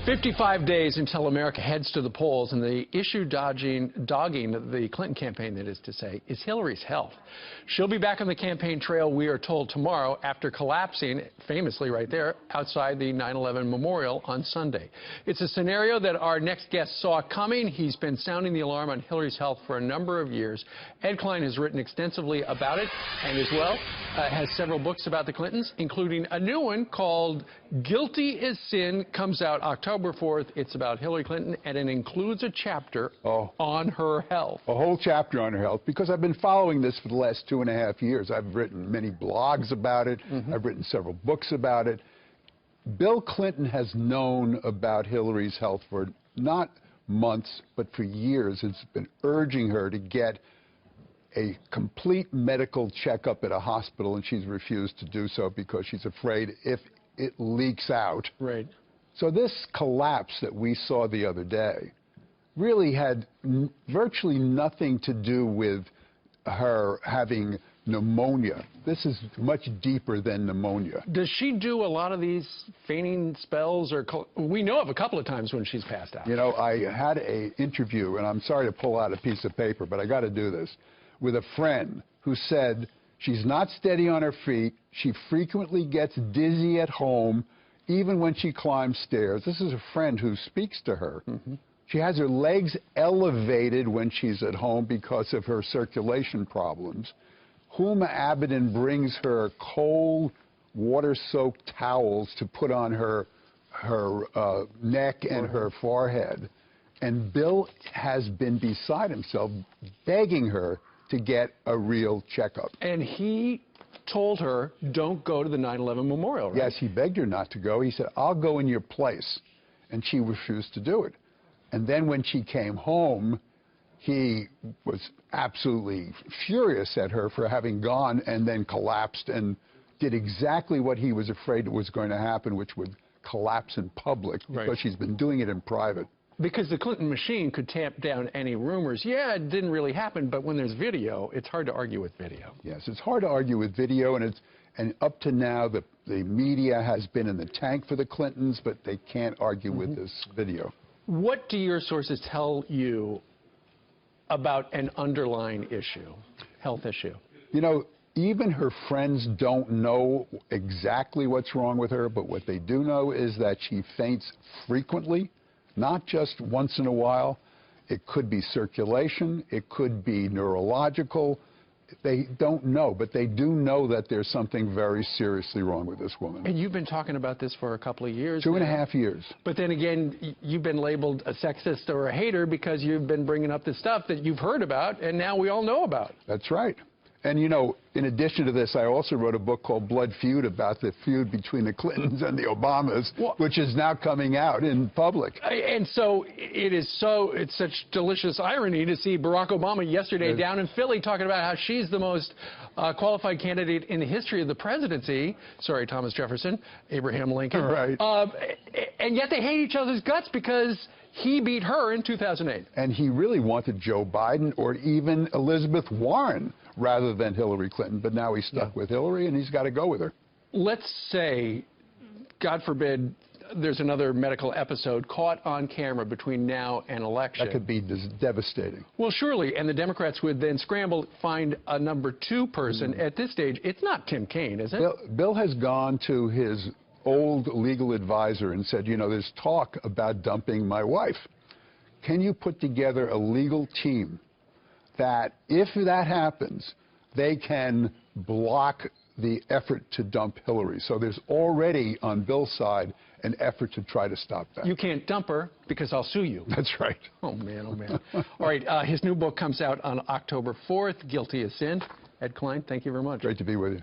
55 days until America heads to the polls, and the issue dogging the Clinton campaign, that is to say, is Hillary's health. She'll be back on the campaign trail, we are told, tomorrow after collapsing, famously right there, outside the 9/11 memorial on Sunday. It's a scenario that our next guest saw coming. He's been sounding the alarm on Hillary's health for a number of years. Ed Klein has written extensively about it, and as well has several books about the Clintons, including a new one called Guilty as Sin, comes out October 4th. It's about Hillary Clinton, and it includes a chapter on her health. A whole chapter on her health, because I've been following this for the last 2.5 years. I've written many blogs about it. I've written several books about it. Bill Clinton has known about Hillary's health for not months, but for years. It's been urging her to get a complete medical checkup at a hospital, and she's refused to do so because she's afraid if it leaks out. Right. So this collapse that we saw the other day really had virtually nothing to do with her having pneumonia. This is much deeper than pneumonia. Does she do a lot of these fainting spells? Or we know of a couple of times when she's passed out. You know, I had an interview, and I'm sorry to pull out a piece of paper, but I got to do this, with a friend who said she's not steady on her feet. She frequently gets dizzy at home, even when she climbs stairs. This is a friend who speaks to her. She has her legs elevated when she's at home because of her circulation problems. Huma Abedin brings her cold, water-soaked towels to put on her neck and her forehead. And Bill has been beside himself, begging her to get a real checkup. And he told her, don't go to the 9/11 memorial, right? Yes, he begged her not to go. He said, I'll go in your place. And she refused to do it. And then when she came home, he was absolutely furious at her for having gone and then collapsed and did exactly what he was afraid was going to happen, which would collapse in public, because she's been doing it in private. Because the Clinton machine could tamp down any rumors. Yeah, it didn't really happen, but when there's video, it's hard to argue with video. Yes, it's hard to argue with video, and up to now, the media has been in the tank for the Clintons, but they can't argue with this video. What do your sources tell you about an underlying issue, health issue? You know, even her friends don't know exactly what's wrong with her, but what they do know is that she faints frequently. Not just once in a while. It could be circulation. It could be neurological. They don't know, but they do know that there's something very seriously wrong with this woman. And you've been talking about this for a couple of years. 2.5 years. But then again, you've been labeled a sexist or a hater because you've been bringing up the stuff that you've heard about and now we all know about. That's right. And, you know, in addition to this, I also wrote a book called Blood Feud about the feud between the Clintons and the Obamas, which is now coming out in public. And so it's such delicious irony to see Barack Obama yesterday down in Philly talking about how she's the most qualified candidate in the history of the presidency. Sorry, Thomas Jefferson, Abraham Lincoln. Right. And yet they hate each other's guts because he beat her in 2008. And he really wanted Joe Biden or even Elizabeth Warren rather than Hillary Clinton. But now he's stuck with Hillary, and he's got to go with her. Let's say, God forbid, there's another medical episode caught on camera between now and election. That could be devastating. Well, surely, and the Democrats would then scramble to find a number 2 person. At this stage, it's not Tim Kaine, is it? Bill has gone to his old legal advisor and said, you know, there's talk about dumping my wife. Can you put together a legal team that, if that happens, they can block the effort to dump Hillary? So there's already, on Bill's side, an effort to try to stop that. You can't dump her because I'll sue you. That's right. Oh, man, oh, man. All right, his new book comes out on October 4th, Guilty as Sin. Ed Klein, thank you very much. Great to be with you.